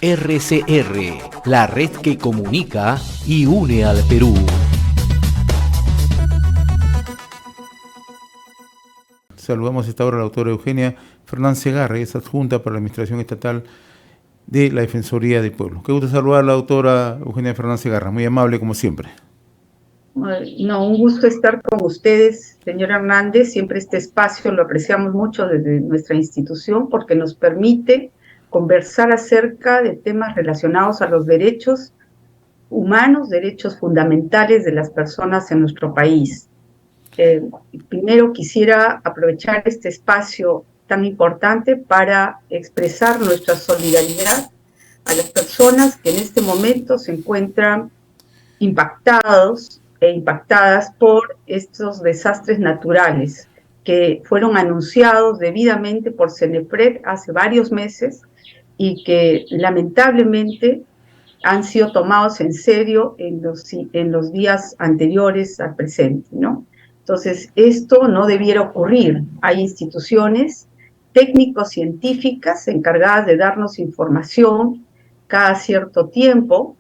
RCR, la red que comunica y une al Perú. Saludamos a esta hora a la doctora Eugenia Fernández Segarra, es adjunta para la Administración Estatal de la Defensoría del Pueblo. Qué gusto saludar a la doctora Eugenia Fernández Segarra, muy amable como siempre. No, un gusto estar con ustedes, señor Hernández. Siempre este espacio lo apreciamos mucho desde nuestra institución porque nos permite conversar acerca de temas relacionados a los derechos humanos, derechos fundamentales de las personas en nuestro país. Primero quisiera aprovechar este espacio tan importante para expresar nuestra solidaridad a las personas que en este momento se encuentran impactadas por estos desastres naturales que fueron anunciados debidamente por CENEPRED hace varios meses y que lamentablemente han sido tomados en serio en los días anteriores al presente, ¿no? Entonces, esto no debiera ocurrir. Hay instituciones técnico-científicas encargadas de darnos información cada cierto tiempo.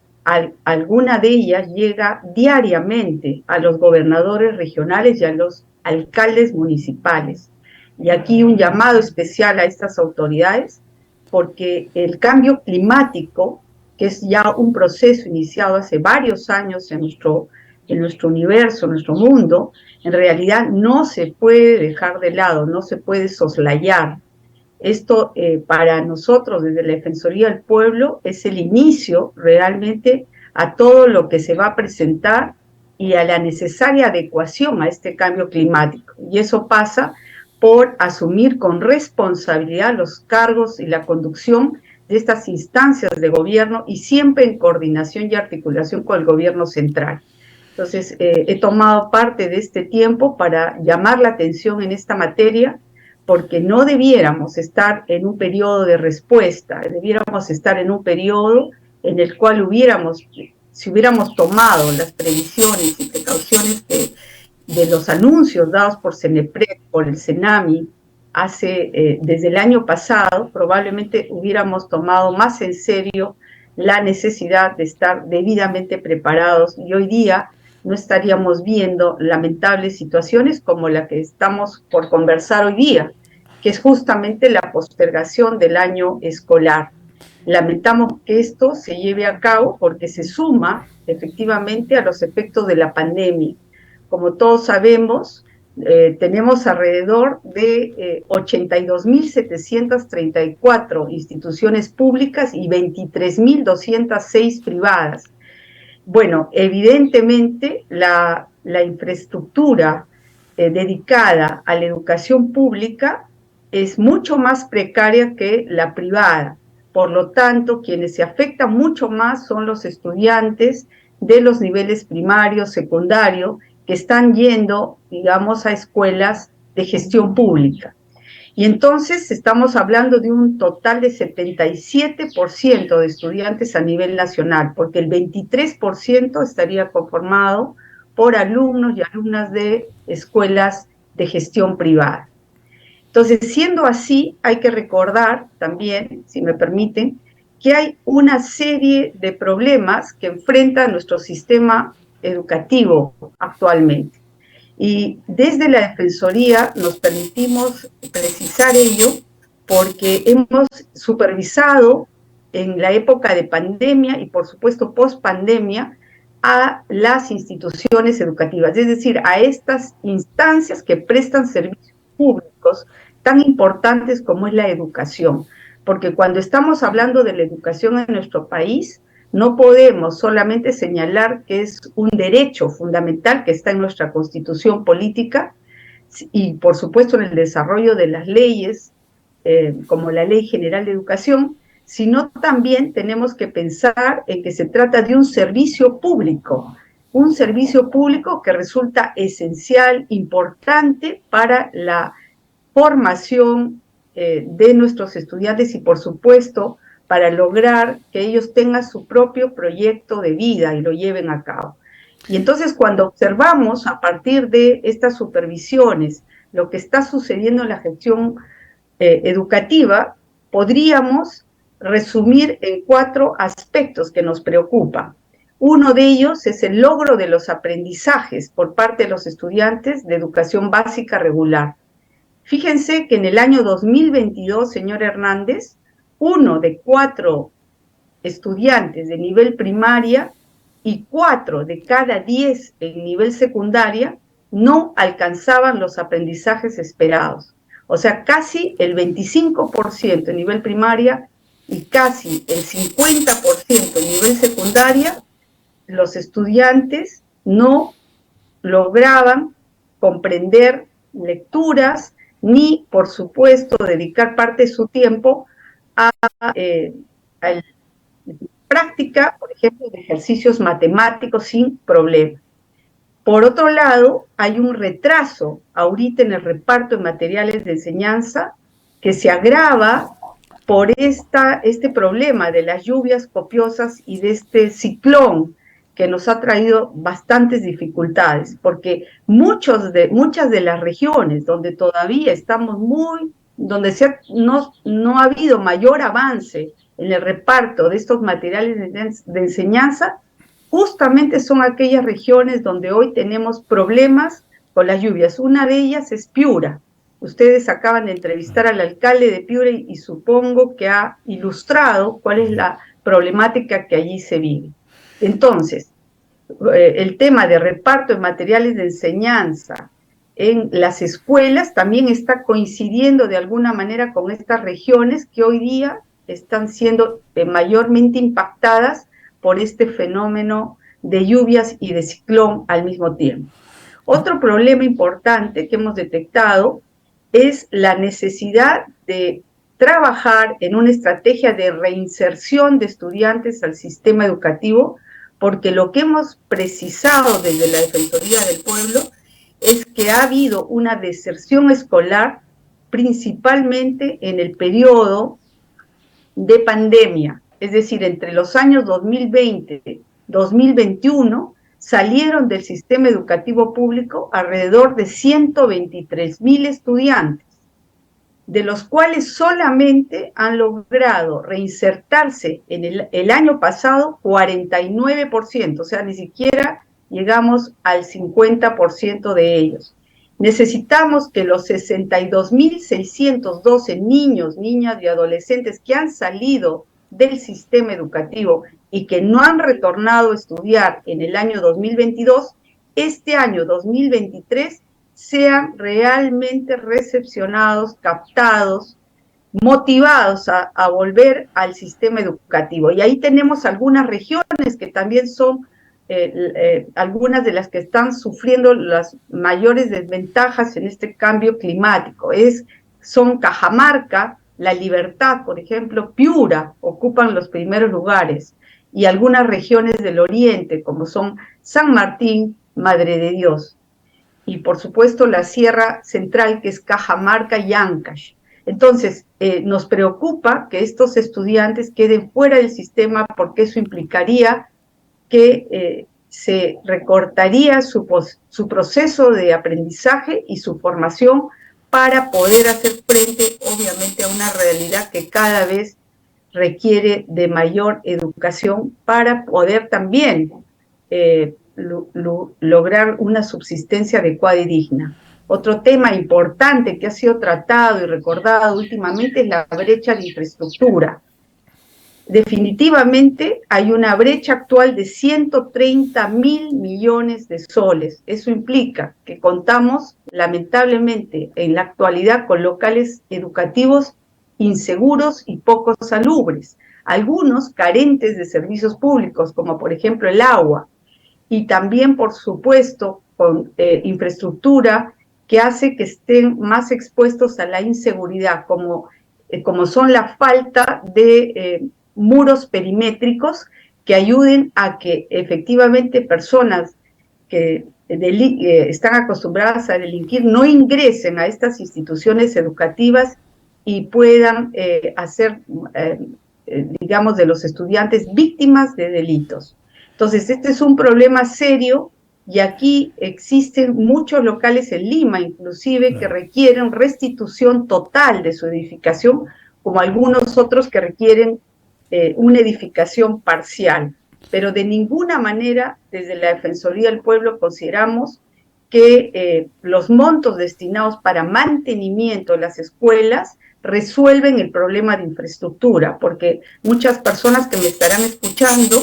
Alguna de ellas llega diariamente a los gobernadores regionales y a los alcaldes municipales. Y aquí un llamado especial a estas autoridades, porque el cambio climático, que es ya un proceso iniciado hace varios años en nuestro universo, en nuestro mundo, en realidad no se puede dejar de lado, no se puede soslayar. Esto para nosotros desde la Defensoría del Pueblo es el inicio realmente a todo lo que se va a presentar y a la necesaria adecuación a este cambio climático. Y eso pasa por asumir con responsabilidad los cargos y la conducción de estas instancias de gobierno y siempre en coordinación y articulación con el gobierno central. Entonces, he tomado parte de este tiempo para llamar la atención en esta materia, porque no debiéramos estar en un periodo de respuesta, debiéramos estar en un periodo en el cual si hubiéramos tomado las previsiones y precauciones de los anuncios dados por CENEPRED, por el CENAMI, desde el año pasado, probablemente hubiéramos tomado más en serio la necesidad de estar debidamente preparados y hoy día no estaríamos viendo lamentables situaciones como la que estamos por conversar hoy día, que es justamente la postergación del año escolar. Lamentamos que esto se lleve a cabo porque se suma efectivamente a los efectos de la pandemia. Como todos sabemos, tenemos alrededor de 82.734 instituciones públicas y 23.206 privadas. Bueno, evidentemente la infraestructura dedicada a la educación pública es mucho más precaria que la privada. Por lo tanto, quienes se afectan mucho más son los estudiantes de los niveles primario, secundario, que están yendo, digamos, a escuelas de gestión pública. Y entonces estamos hablando de un total de 77% de estudiantes a nivel nacional, porque el 23% estaría conformado por alumnos y alumnas de escuelas de gestión privada. Entonces, siendo así, hay que recordar también, si me permiten, que hay una serie de problemas que enfrenta nuestro sistema educativo actualmente. Y desde la Defensoría nos permitimos precisar ello porque hemos supervisado en la época de pandemia y por supuesto post-pandemia a las instituciones educativas, es decir, a estas instancias que prestan servicios públicos tan importantes como es la educación. Porque cuando estamos hablando de la educación en nuestro país, no podemos solamente señalar que es un derecho fundamental que está en nuestra Constitución política y, por supuesto, en el desarrollo de las leyes, como la Ley General de Educación, sino también tenemos que pensar en que se trata de un servicio público que resulta esencial, importante para la formación de nuestros estudiantes y, por supuesto, para lograr que ellos tengan su propio proyecto de vida y lo lleven a cabo. Y entonces cuando observamos a partir de estas supervisiones lo que está sucediendo en la gestión educativa, podríamos resumir en 4 aspectos que nos preocupan. Uno de ellos es el logro de los aprendizajes por parte de los estudiantes de educación básica regular. Fíjense que en el año 2022, señor Hernández, 1 de 4 estudiantes de nivel primaria y 4 de cada 10 en nivel secundaria no alcanzaban los aprendizajes esperados. O sea, casi el 25% en nivel primaria y casi el 50% en nivel secundaria, los estudiantes no lograban comprender lecturas ni, por supuesto, dedicar parte de su tiempo a la práctica, por ejemplo, de ejercicios matemáticos sin problema. Por otro lado, hay un retraso ahorita en el reparto de materiales de enseñanza que se agrava por este problema de las lluvias copiosas y de este ciclón que nos ha traído bastantes dificultades, porque muchas de las regiones donde todavía estamos donde no ha habido mayor avance en el reparto de estos materiales de enseñanza, justamente son aquellas regiones donde hoy tenemos problemas con las lluvias. Una de ellas es Piura. Ustedes acaban de entrevistar al alcalde de Piura y supongo que ha ilustrado cuál es la problemática que allí se vive. Entonces, el tema de reparto de materiales de enseñanza en las escuelas también está coincidiendo de alguna manera con estas regiones que hoy día están siendo mayormente impactadas por este fenómeno de lluvias y de ciclón al mismo tiempo. Otro problema importante que hemos detectado es la necesidad de trabajar en una estrategia de reinserción de estudiantes al sistema educativo, porque lo que hemos precisado desde la Defensoría del Pueblo es que ha habido una deserción escolar principalmente en el periodo de pandemia, es decir, entre los años 2020 y 2021 salieron del sistema educativo público alrededor de 123,000 estudiantes, de los cuales solamente han logrado reinsertarse en el año pasado 49%, o sea, ni siquiera llegamos al 50% de ellos. Necesitamos que los 62,612 niños, niñas y adolescentes que han salido del sistema educativo y que no han retornado a estudiar en el año 2022, este año 2023 sean realmente recepcionados, captados, motivados a volver al sistema educativo. Y ahí tenemos algunas regiones que también son algunas de las que están sufriendo las mayores desventajas en este cambio climático. Son Cajamarca, La Libertad, por ejemplo, Piura, ocupan los primeros lugares, y algunas regiones del oriente, como son San Martín, Madre de Dios, y por supuesto la Sierra Central, que es Cajamarca y Ancash. Entonces, nos preocupa que estos estudiantes queden fuera del sistema, porque eso implicaría que se recortaría su proceso de aprendizaje y su formación para poder hacer frente, obviamente, a una realidad que cada vez requiere de mayor educación para poder también lograr una subsistencia adecuada y digna. Otro tema importante que ha sido tratado y recordado últimamente es la brecha de infraestructura. Definitivamente hay una brecha actual de 130,000 millones de soles. Eso implica que contamos, lamentablemente, en la actualidad con locales educativos inseguros y poco salubres, algunos carentes de servicios públicos, como por ejemplo el agua, y también, por supuesto, con infraestructura que hace que estén más expuestos a la inseguridad, como son la falta de muros perimétricos que ayuden a que efectivamente personas que están acostumbradas a delinquir no ingresen a estas instituciones educativas y puedan hacer, digamos, de los estudiantes víctimas de delitos. Entonces, este es un problema serio, y aquí existen muchos locales en Lima, inclusive, que requieren restitución total de su edificación, como algunos otros que requieren una edificación parcial, pero de ninguna manera desde la Defensoría del Pueblo consideramos que los montos destinados para mantenimiento de las escuelas resuelven el problema de infraestructura, porque muchas personas que me estarán escuchando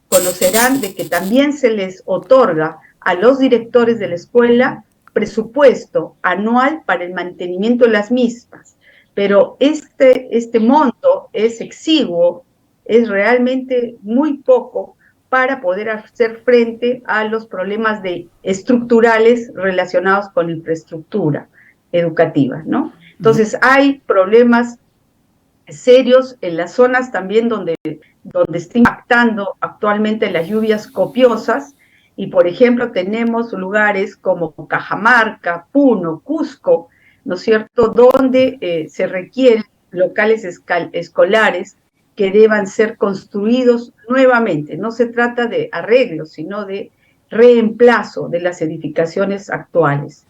conocerán de que también se les otorga a los directores de la escuela presupuesto anual para el mantenimiento de las mismas, pero este monto es exiguo, es realmente muy poco para poder hacer frente a los problemas estructurales relacionados con la infraestructura educativa, ¿no? Entonces hay problemas serios en las zonas también donde está impactando actualmente las lluvias copiosas, y por ejemplo tenemos lugares como Cajamarca, Puno, Cusco, ¿no es cierto?, donde se requieren locales escolares que deban ser construidos nuevamente. No se trata de arreglo, sino de reemplazo de las edificaciones actuales.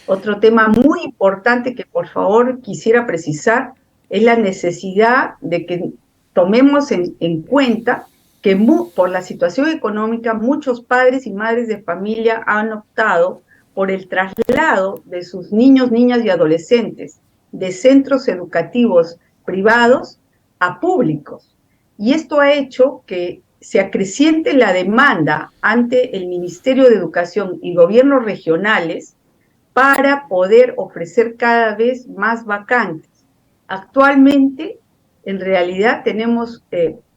Otro tema muy importante que por favor quisiera precisar es la necesidad de que tomemos en cuenta que por la situación económica muchos padres y madres de familia han optado por el traslado de sus niños, niñas y adolescentes de centros educativos privados a públicos. Y esto ha hecho que se acreciente la demanda ante el Ministerio de Educación y gobiernos regionales para poder ofrecer cada vez más vacantes. Actualmente, en realidad, tenemos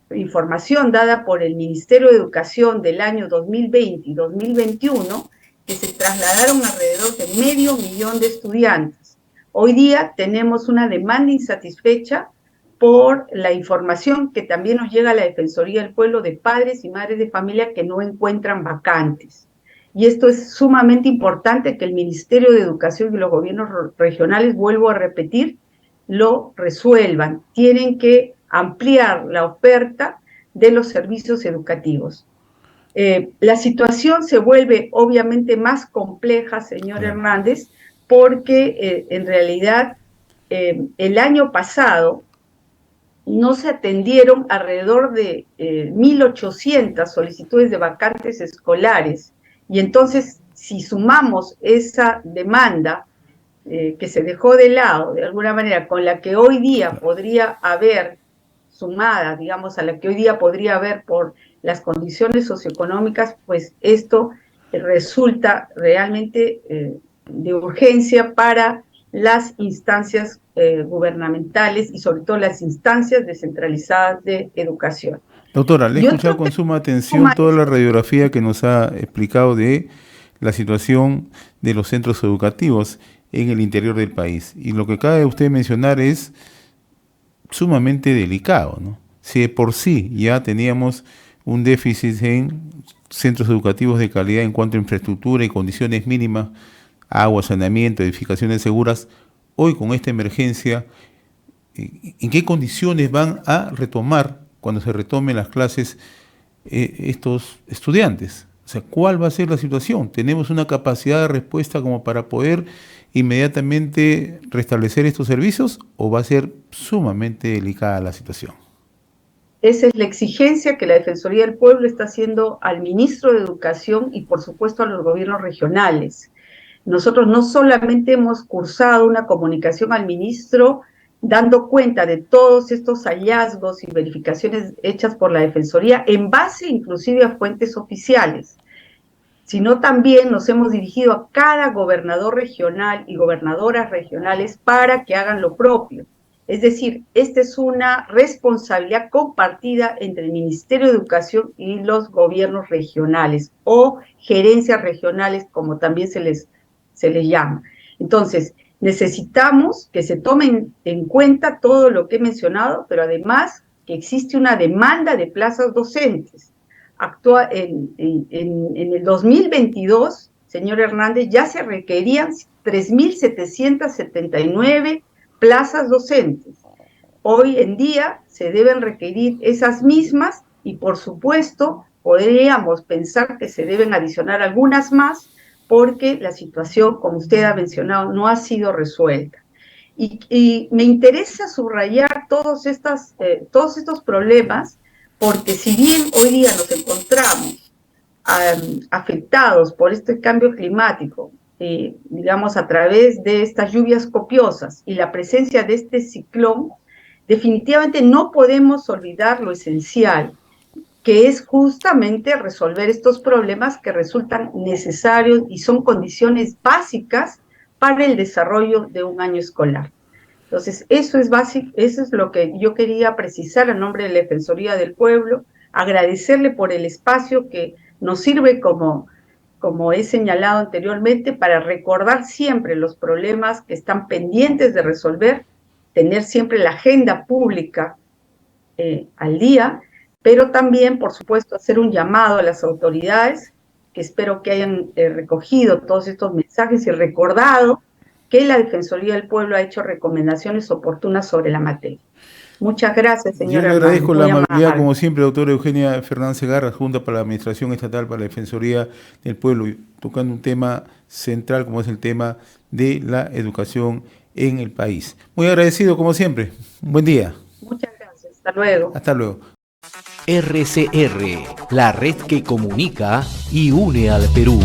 información dada por el Ministerio de Educación del año 2020 y 2021, que se trasladaron alrededor de 500.000 de estudiantes. Hoy día tenemos una demanda insatisfecha por la información que también nos llega a la Defensoría del Pueblo de padres y madres de familia que no encuentran vacantes. Y esto es sumamente importante que el Ministerio de Educación y los gobiernos regionales, vuelvo a repetir, lo resuelvan. Tienen que ampliar la oferta de los servicios educativos. La situación se vuelve obviamente más compleja, señor Hernández, porque en realidad el año pasado no se atendieron alrededor de 1.800 solicitudes de vacantes escolares, y entonces si sumamos esa demanda que se dejó de lado de alguna manera con la que hoy día podría haber sumada, digamos, a la que hoy día podría haber por las condiciones socioeconómicas, pues esto resulta realmente de urgencia para las instancias gubernamentales y sobre todo las instancias descentralizadas de educación. Doctora, le he escuchado con suma atención toda la radiografía que nos ha explicado de la situación de los centros educativos en el interior del país. Y lo que acaba de usted mencionar es sumamente delicado, ¿no? Si de por sí ya teníamos un déficit en centros educativos de calidad en cuanto a infraestructura y condiciones mínimas, agua, saneamiento, edificaciones seguras, hoy con esta emergencia, ¿en qué condiciones van a retomar cuando se retomen las clases estos estudiantes? O sea, ¿cuál va a ser la situación? ¿Tenemos una capacidad de respuesta como para poder inmediatamente restablecer estos servicios o va a ser sumamente delicada la situación? Esa es la exigencia que la Defensoría del Pueblo está haciendo al ministro de Educación y por supuesto a los gobiernos regionales. Nosotros no solamente hemos cursado una comunicación al ministro dando cuenta de todos estos hallazgos y verificaciones hechas por la Defensoría en base inclusive a fuentes oficiales, sino también nos hemos dirigido a cada gobernador regional y gobernadoras regionales para que hagan lo propio. Es decir, esta es una responsabilidad compartida entre el Ministerio de Educación y los gobiernos regionales o gerencias regionales, como también se les llama. Entonces, necesitamos que se tomen en cuenta todo lo que he mencionado, pero además que existe una demanda de plazas docentes. En el 2022, señor Hernández, ya se requerían 3.779 plazas docentes. Hoy en día se deben requerir esas mismas y, por supuesto, podríamos pensar que se deben adicionar algunas más porque la situación, como usted ha mencionado, no ha sido resuelta. Y me interesa subrayar todos estos problemas, porque si bien hoy día nos encontramos afectados por este cambio climático, digamos a través de estas lluvias copiosas y la presencia de este ciclón, definitivamente no podemos olvidar lo esencial, que es justamente resolver estos problemas que resultan necesarios y son condiciones básicas para el desarrollo de un año escolar. Entonces, eso es básico, eso es lo que yo quería precisar a nombre de la Defensoría del Pueblo, agradecerle por el espacio que nos sirve, como he señalado anteriormente, para recordar siempre los problemas que están pendientes de resolver, tener siempre la agenda pública al día, pero también, por supuesto, hacer un llamado a las autoridades, que espero que hayan recogido todos estos mensajes y recordado que la Defensoría del Pueblo ha hecho recomendaciones oportunas sobre la materia. Muchas gracias, señora. Yo le agradezco la amabilidad, amable. como siempre, doctora Eugenia Fernández Segarra, Junta para la Administración Estatal para la Defensoría del Pueblo, tocando un tema central como es el tema de la educación en el país. Muy agradecido, como siempre. Un buen día. Muchas gracias. Hasta luego. Hasta luego. RCR, la red que comunica y une al Perú.